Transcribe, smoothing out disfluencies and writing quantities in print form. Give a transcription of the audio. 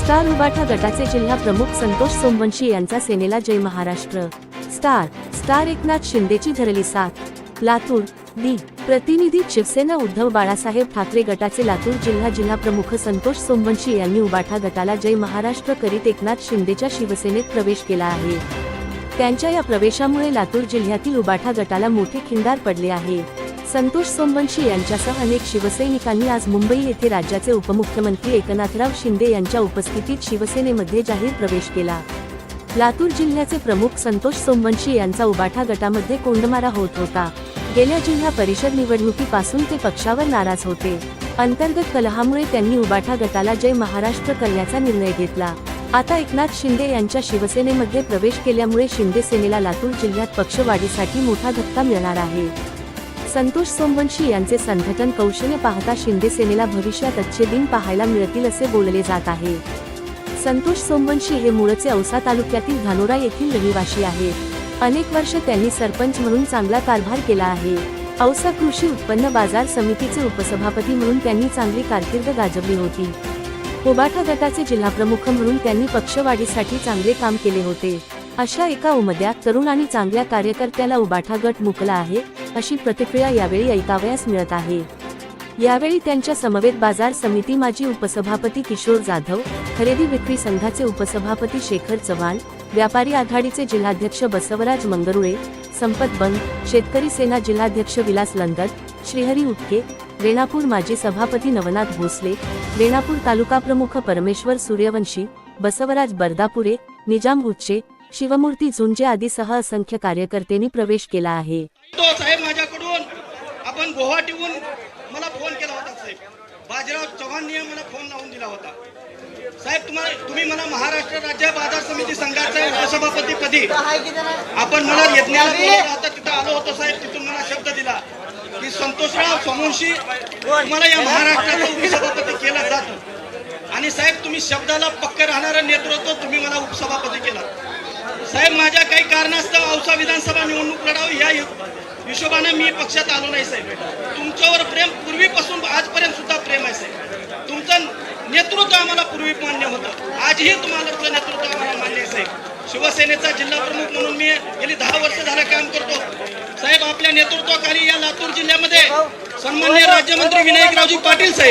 Star Ubatha गटाचे जिल्हा प्रमुख संतोष सोमवंशी यांचा सेनेला जय महाराष्ट्र। स्टार एकनाथ शिंदेची धरली साथ। लातूर प्रतिनिधी शिवसेना उद्धव बाळासाहेब ठाकरे गटाचे लातूर जिल्हा प्रमुख संतोष सोमवंशी यांनी उबाठा गटाला जय महाराष्ट्र करीत एकनाथ शिंदेच्या शिवसेनेत प्रवेश केला आहे। त्यांच्या या प्रवेशामुळे लातूर जिल्ह्यातील उबाठा गटाला मोठे खिंडार पडले आहे। संतोष सोमवंशी यांच्यासह अनेक शिवसैनिकांनी आज मुंबई येथे राज्याचे उपमुख्यमंत्री एकनाथराव शिंदे यांच्या उपस्थितीत शिवसेनेमध्ये जाहीर प्रवेश केला। लातूर जिल्ह्याचे प्रमुख संतोष सोमवंशी यांचा उबाठा गटामध्ये कोंडमारा होत होता। गेल्या जिल्हा परिषद निवडणुकीपासून ते पक्षावर नाराज होते। अंतर्गत कलहामुळे त्यांनी उबाठा गटाला जय महाराष्ट्र करण्याचा निर्णय घेतला। आता एकनाथ शिंदे यांच्या शिवसेनेमध्ये प्रवेश केल्यामुळे शिंदे सेनेला लातूर जिल्ह्यात पक्षवाढीसाठी मोठा धक्का मिळणार आहे। संतोष सोमवंशी यांचे संघटन कौशल्य पाहता शिंदे सेनेला भविष्यात अच्छे दिन पाहायला मिळतील असे बोलले जात आहे। संतोष सोमवंशी हे मूळचे औसा तालुक्यातील धानोरा येथील रहिवासी आहेत। अनेक वर्ष त्यांनी सरपंच म्हणून चांगला कारभार केला आहे। औसा कृषी उत्पन्न बाजार समितीचे उपसभापती म्हणून त्यांनी चांगली कारकीर्द गाजवली होती। उबाठा गटाचे जिल्हाप्रमुख म्हणून त्यांनी पक्षवाढीसाठी चांगले काम केले होते। अशा एका उमद्या तरुण आणि चांगल्या कार्यकर्त्याला उबाठा गट मुकला आहे, अशी प्रतिक्रिया यावेळी ऐकावयास मिळत आहे। यावेळी त्यांच्या समवेत बाजार समिती माजी उपसभापती किशोर जाधव, खरेदी विक्री संघाचे उपसभापती शेखर चव्हाण, व्यापारी आघाडीचे जिल्हाध्यक्ष बसवराज मंगरुळे, संपत बंग, शेतकरी सेना जिल्हाध्यक्ष विलास लंदर, श्रीहरी उटके, रेणापूर माजी सभापती नवनाथ भोसले, रेणापूर तालुका प्रमुख परमेश्वर सूर्यवंशी, बसवराज बर्दापुरे, निजाम उच्चे, शिवमूर्ती झुंजे आदीसह असंख्य कार्यकर्त्यांनी प्रवेश केला आहे। तो साहेब माझ्याकडून आपण गुवाहाटीहून मला फोन केला होता साहेब, बाजीराव चव्हाणने मला फोन लावून दिला होता। साहेब तुम्ही मला महाराष्ट्र राज्य बाजार समिती संघाचे उपसभापती पदी आपण मला यज्ञाला बोलवलं होतं, तिथं आलो होतो साहेब। तिथून मला शब्द दिला की संतोषराव सोमवंशी तुम्हाला या महाराष्ट्राचा उपसभापती केला जातो आणि साहेब तुम्ही शब्दाला पक्के राहणारं नेतृत्व तुम्ही मला उपसभापती केला। साहेब माझ्या काही कारणास्तव औसा विधानसभा निवडणूक लढावी या हिशोबाने मी पक्षात आलो नाही साहेब। तुमच्यावर प्रेम पूर्वीपासून आजपर्यंत सुद्धा प्रेम आहे साहेब। तुमचं नेतृत्व आम्हाला पूर्वी मान्य होतं, आजही तुम्हाला नेतृत्व आम्हाला मान्य आहे साहेब। शिवसेनेचा जिल्हा प्रमुख म्हणून मी गेली 10 वर्ष झालं काम करतो साहेब। आपल्या नेतृत्वाखाली या लातूर जिल्ह्यामध्ये सन्माननीय राज्यमंत्री विनायकरावजी पाटील साहेब